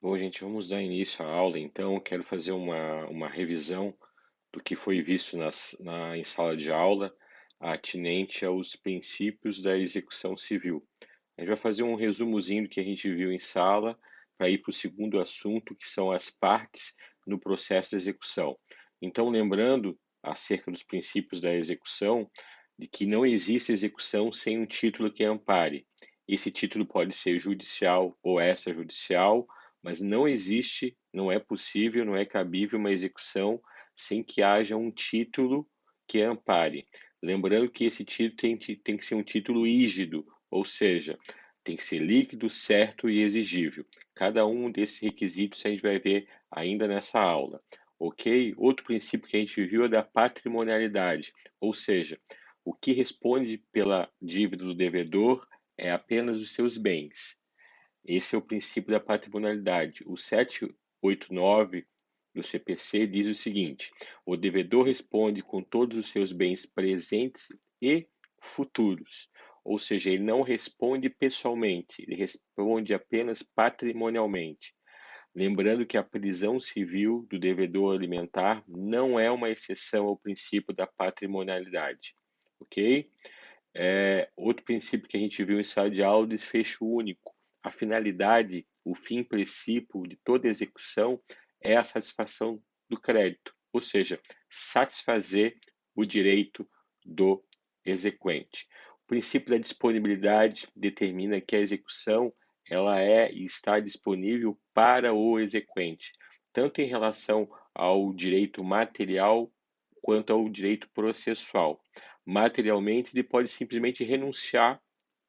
Bom, gente, vamos dar início à aula, então. Quero fazer uma revisão do que foi visto em sala de aula, atinente aos princípios da execução civil. A gente vai fazer um resumozinho do que a gente viu em sala, para ir para o segundo assunto, que são as partes no processo de execução. Então, lembrando acerca dos princípios da execução, de que não existe execução sem um título que ampare. Esse título pode ser judicial ou extrajudicial, mas não existe, não é possível, não é cabível uma execução sem que haja um título que ampare. Lembrando que esse título tem que ser um título rígido, ou seja, tem que ser líquido, certo e exigível. Cada um desses requisitos a gente vai ver ainda nessa aula, ok? Outro princípio que a gente viu é da patrimonialidade, ou seja, o que responde pela dívida do devedor é apenas os seus bens. Esse é o princípio da patrimonialidade. O 789 do CPC diz o seguinte: o devedor responde com todos os seus bens presentes e futuros. Ou seja, ele não responde pessoalmente, ele responde apenas patrimonialmente. Lembrando que a prisão civil do devedor alimentar não é uma exceção ao princípio da patrimonialidade, ok? Outro princípio que a gente viu em sala de aula, desfecho único. A finalidade, o fim princípio de toda execução é a satisfação do crédito, ou seja, satisfazer o direito do exequente. O princípio da disponibilidade determina que a execução ela é e está disponível para o exequente, tanto em relação ao direito material quanto ao direito processual. Materialmente, ele pode simplesmente renunciar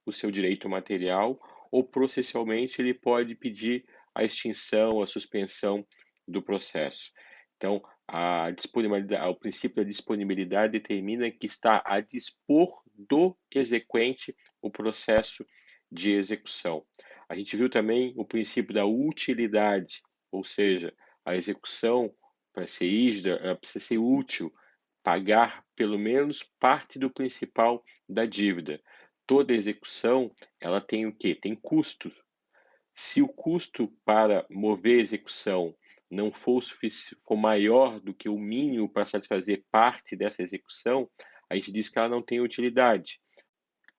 o seu direito material ou processualmente ele pode pedir a extinção, a suspensão do processo. Então, o princípio da disponibilidade determina que está a dispor do exequente o processo de execução. A gente viu também o princípio da utilidade, ou seja, a execução para ser rígida, ela precisa ser útil, pagar pelo menos parte do principal da dívida. Toda execução, ela tem o quê? Tem custo. Se o custo para mover a execução não for maior do que o mínimo para satisfazer parte dessa execução, a gente diz que ela não tem utilidade.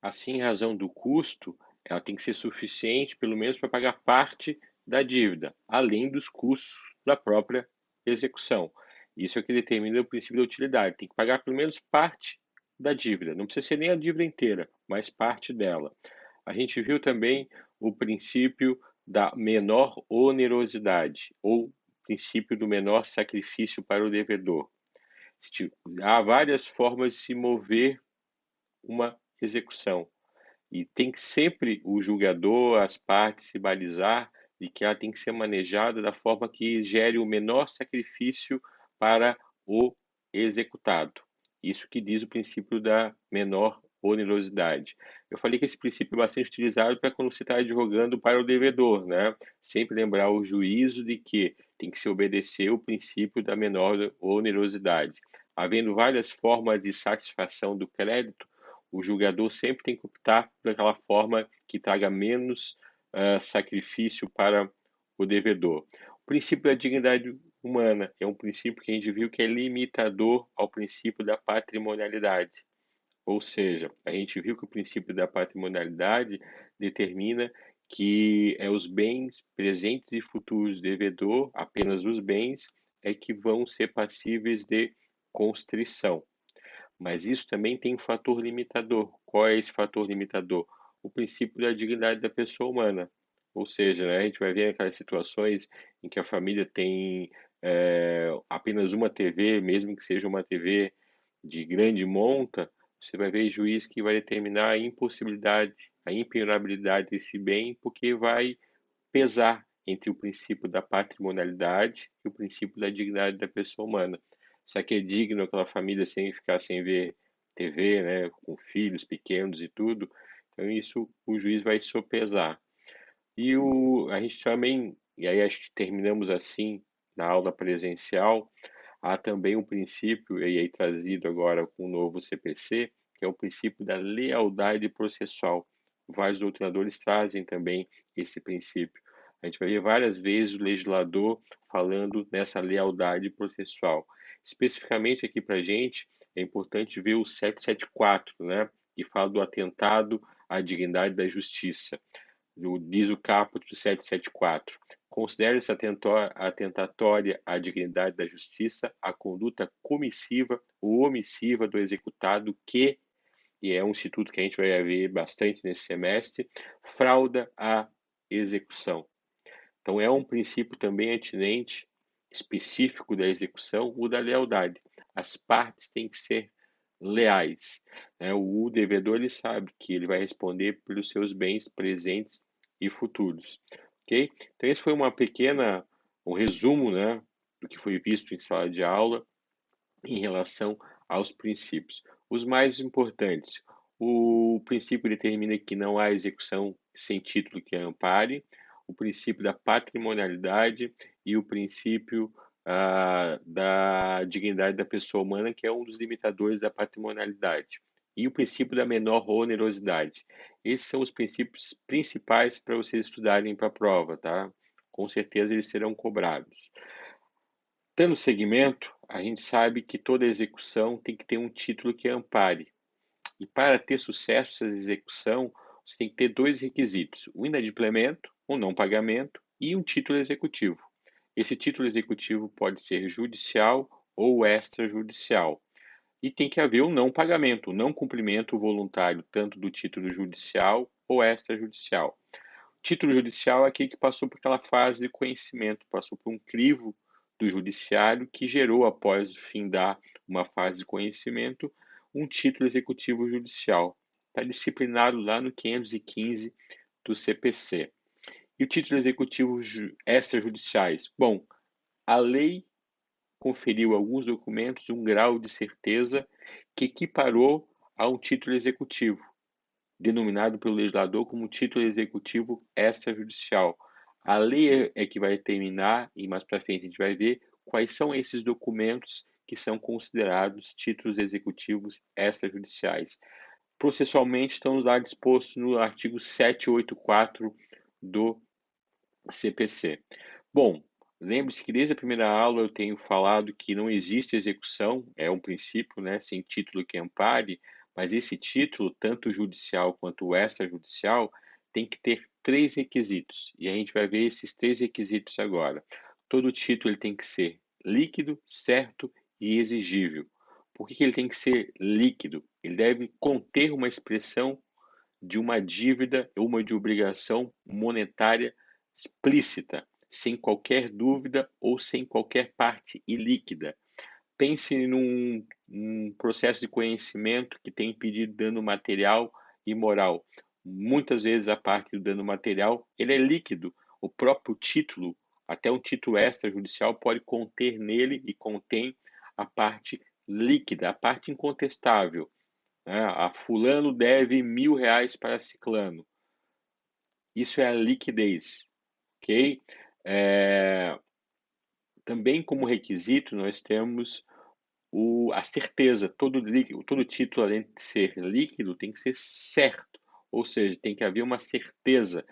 Assim, em razão do custo, ela tem que ser suficiente, pelo menos, para pagar parte da dívida, além dos custos da própria execução. Isso é o que determina o princípio da utilidade. Tem que pagar pelo menos parte da dívida. Não precisa ser nem a dívida inteira, mas parte dela. A gente viu também o princípio da menor onerosidade, ou princípio do menor sacrifício para o devedor. Há várias formas de se mover uma execução. E tem que sempre o julgador, as partes se balizar de que ela tem que ser manejada da forma que gere o menor sacrifício para o executado. Isso que diz o princípio da menor onerosidade. Eu falei que esse princípio é bastante utilizado para quando você está advogando para o devedor, né? Sempre lembrar o juízo de que tem que se obedecer o princípio da menor onerosidade. Havendo várias formas de satisfação do crédito, o julgador sempre tem que optar por aquela forma que traga menos sacrifício para o devedor. O princípio da dignidade humana é um princípio que a gente viu que é limitador ao princípio da patrimonialidade. Ou seja, a gente viu que o princípio da patrimonialidade determina que os bens presentes e futuros do devedor, apenas os bens, é que vão ser passíveis de constrição. Mas isso também tem um fator limitador. Qual é esse fator limitador? O princípio da dignidade da pessoa humana. Ou seja, né, a gente vai ver aquelas situações em que a família tem apenas uma TV, mesmo que seja uma TV de grande monta, você vai ver juiz que vai determinar a impossibilidade, a impenhorabilidade desse bem, porque vai pesar entre o princípio da patrimonialidade e o princípio da dignidade da pessoa humana. Será que é digno aquela família sem ficar sem ver TV, né, com filhos pequenos e tudo? Então isso o juiz vai sopesar. A gente também, e aí acho que terminamos assim na aula presencial, há também um princípio, e aí trazido agora com o novo CPC, que é o princípio da lealdade processual. Vários doutrinadores trazem também esse princípio. A gente vai ver várias vezes o legislador falando nessa lealdade processual. Especificamente aqui para a gente, é importante ver o 774, né, que fala do atentado à dignidade da justiça. Diz o caput do 774. Considera-se atentatória à dignidade da justiça a conduta comissiva ou omissiva do executado que, e é um instituto que a gente vai ver bastante nesse semestre, frauda a execução. Então, é um princípio também atinente, específico da execução, o da lealdade. As partes têm que ser leais. Né? O devedor ele sabe que ele vai responder pelos seus bens presentes e futuros. Ok? Então, esse foi um resumo, né, do que foi visto em sala de aula em relação aos princípios. Os mais importantes. O princípio determina que não há execução sem título que ampare, o princípio da patrimonialidade e o princípio da dignidade da pessoa humana, que é um dos limitadores da patrimonialidade, e o princípio da menor onerosidade. Esses são os princípios principais para vocês estudarem para a prova, tá? Com certeza eles serão cobrados. Dando seguimento, a gente sabe que toda execução tem que ter um título que ampare. E para ter sucesso nessa execução, você tem que ter dois requisitos: o inadimplemento, o não pagamento e um título executivo. Esse título executivo pode ser judicial ou extrajudicial. E tem que haver o não pagamento, o não cumprimento voluntário tanto do título judicial ou extrajudicial. O título judicial é aquele que passou por aquela fase de conhecimento, passou por um crivo do judiciário que gerou, após findar uma fase de conhecimento, um título executivo judicial. Está disciplinado lá no 515 do CPC. E o título executivo extrajudiciais? Bom, a lei conferiu a alguns documentos um grau de certeza que equiparou a um título executivo, denominado pelo legislador como título executivo extrajudicial. A lei é que vai determinar, e mais para frente a gente vai ver, quais são esses documentos que são considerados títulos executivos extrajudiciais. Processualmente, estão lá dispostos no artigo 784 do CPC. Bom, lembre-se que desde a primeira aula eu tenho falado que não existe execução, é um princípio, né, sem título que ampare, mas esse título, tanto judicial quanto extrajudicial, tem que ter três requisitos. E a gente vai ver esses três requisitos agora. Todo título ele tem que ser líquido, certo e exigível. Por que ele tem que ser líquido? Ele deve conter uma expressão de uma dívida ou uma de obrigação monetária explícita, sem qualquer dúvida ou sem qualquer parte ilíquida. Pense num processo de conhecimento que tem impedido dano material e moral. Muitas vezes a parte do dano material ele é líquido. O próprio título, até um título extrajudicial, pode conter nele e contém a parte líquida, a parte incontestável. Né? A fulano deve R$ 1.000 para ciclano. Isso é a liquidez, ok? É, também como requisito nós temos a certeza. Todo título, além de ser líquido, tem que ser certo, ou seja, tem que haver uma certeza.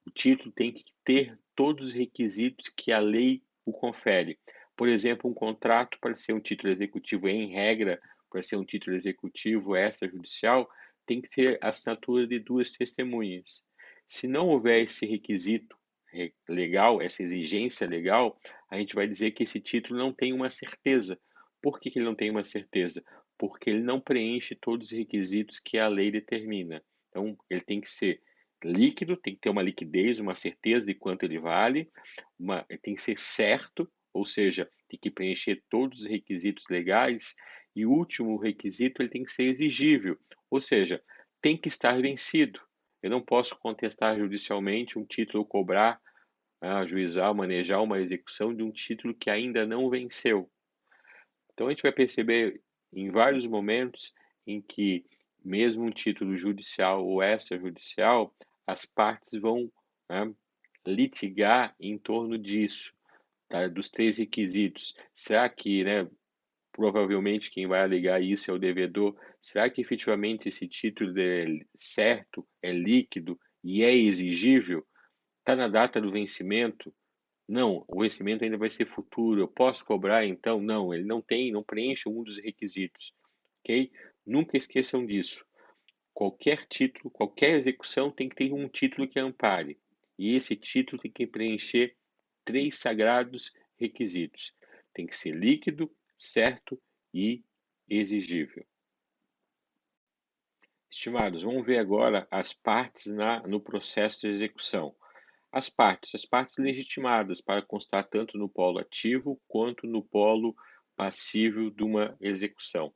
O título tem que ter todos os requisitos que a lei o confere. Por exemplo, um contrato para ser um título executivo, em regra, para ser um título executivo extrajudicial, tem que ter a assinatura de duas testemunhas. Se não houver esse requisito legal, essa exigência legal, a gente vai dizer que esse título não tem uma certeza. Por que ele não tem uma certeza? Porque ele não preenche todos os requisitos que a lei determina. Então, ele tem que ser líquido, tem que ter uma liquidez, uma certeza de quanto ele vale, ele tem que ser certo, ou seja, tem que preencher todos os requisitos legais, e o último requisito, ele tem que ser exigível, ou seja, tem que estar vencido. Eu não posso contestar judicialmente um título, cobrar, ajuizar, manejar uma execução de um título que ainda não venceu. Então a gente vai perceber em vários momentos em que, mesmo um título judicial ou extrajudicial, as partes vão, né, litigar em torno disso, tá? Dos três requisitos. Será que, né, provavelmente quem vai alegar isso é o devedor? Será que efetivamente esse título é certo, é líquido e é exigível? Está na data do vencimento? Não, o vencimento ainda vai ser futuro. Eu posso cobrar então? Não, ele não tem, não preenche um dos requisitos, ok? Nunca esqueçam disso. Qualquer título, qualquer execução tem que ter um título que ampare. E esse título tem que preencher 3 sagrados requisitos. Tem que ser líquido, certo e exigível. Estimados, vamos ver agora as partes no processo de execução. As partes legitimadas para constar tanto no polo ativo quanto no polo passivo de uma execução.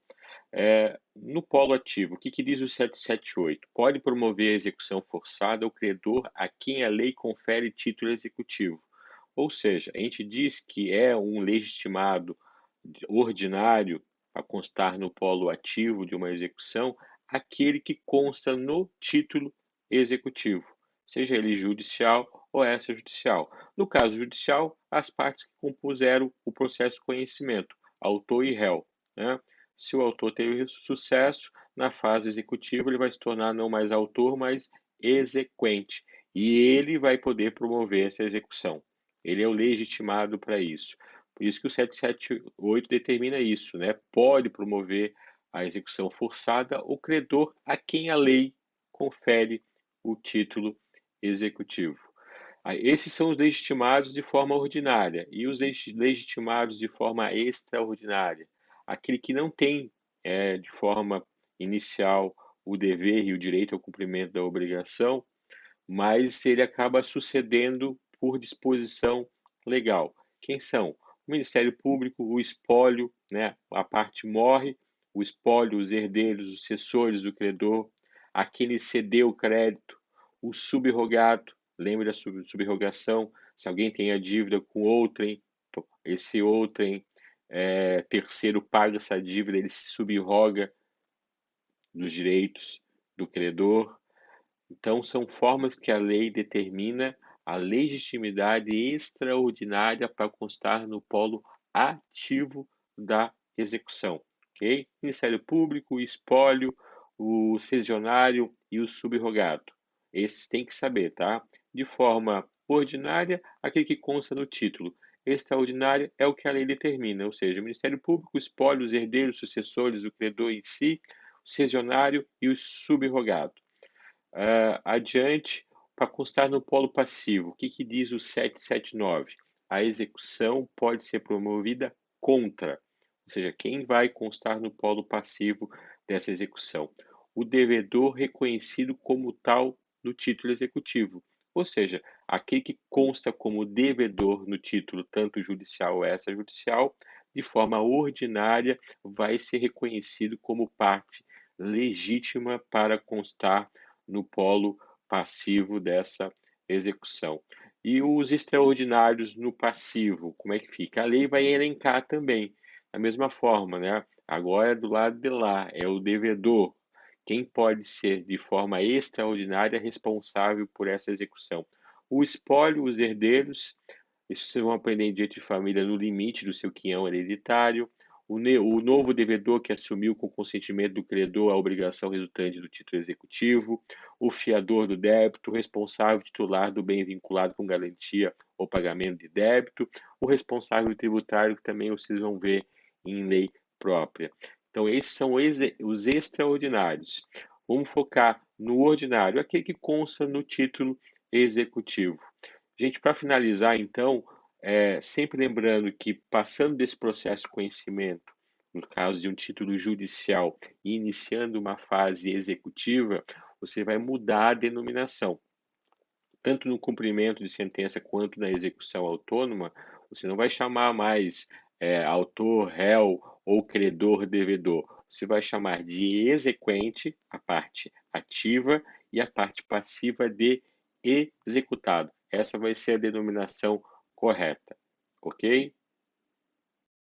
No polo ativo, o que diz o 778? Pode promover a execução forçada o credor a quem a lei confere título executivo. Ou seja, a gente diz que é um legitimado ordinário a constar no polo ativo de uma execução aquele que consta no título executivo, seja ele judicial ou extrajudicial. No caso judicial, as partes que compuseram o processo de conhecimento, autor e réu, né? Se o autor teve sucesso, na fase executiva ele vai se tornar não mais autor, mas exequente. E ele vai poder promover essa execução. Ele é o legitimado para isso. Por isso que o 778 determina isso, né? Pode promover a execução forçada o credor a quem a lei confere o título executivo. Esses são os legitimados de forma ordinária e os legitimados de forma extraordinária. Aquele que não tem, de forma inicial, o dever e o direito ao cumprimento da obrigação, mas ele acaba sucedendo por disposição legal. Quem são? O Ministério Público, o espólio, né? A parte morre, o espólio, os herdeiros, os cessores do credor, a quem lhe cedeu o crédito, o subrogado, lembre da subrogação, se alguém tem a dívida com outrem, esse outrem terceiro paga essa dívida, ele se subroga dos direitos do credor. Então, são formas que a lei determina a legitimidade extraordinária para constar no polo ativo da execução, ok? Ministério Público, o espólio, o cessionário e o subrogado. Esses tem que saber, tá? De forma ordinária, aquele que consta no título. Extraordinária é o que a lei determina, ou seja, o Ministério Público, o espólio, os herdeiros, sucessores, o credor em si, o cessionário e o subrogado. Adiante, para constar no polo passivo, o que diz o 779? A execução pode ser promovida contra, ou seja, quem vai constar no polo passivo dessa execução? O devedor reconhecido como tal no título executivo, ou seja, aquele que consta como devedor no título, tanto judicial ou extrajudicial, de forma ordinária, vai ser reconhecido como parte legítima para constar no polo passivo dessa execução. E os extraordinários no passivo, como é que fica? A lei vai elencar também, da mesma forma, né? Agora é do lado de lá, é o devedor. Quem pode ser de forma extraordinária responsável por essa execução? O espólio, os herdeiros, isso vocês vão aprender em direito de família no limite do seu quinhão hereditário. O novo devedor que assumiu com consentimento do credor a obrigação resultante do título executivo, o fiador do débito, o responsável titular do bem vinculado com garantia ou pagamento de débito, o responsável tributário, que também vocês vão ver em lei própria. Então, esses são os extraordinários. Vamos focar no ordinário, aquele que consta no título executivo. Gente, para finalizar, então, sempre lembrando que passando desse processo de conhecimento, no caso de um título judicial, e iniciando uma fase executiva, você vai mudar a denominação. Tanto no cumprimento de sentença quanto na execução autônoma, você não vai chamar mais autor, réu ou credor, devedor. Você vai chamar de exequente, a parte ativa, e a parte passiva de executado. Essa vai ser a denominação correta, ok?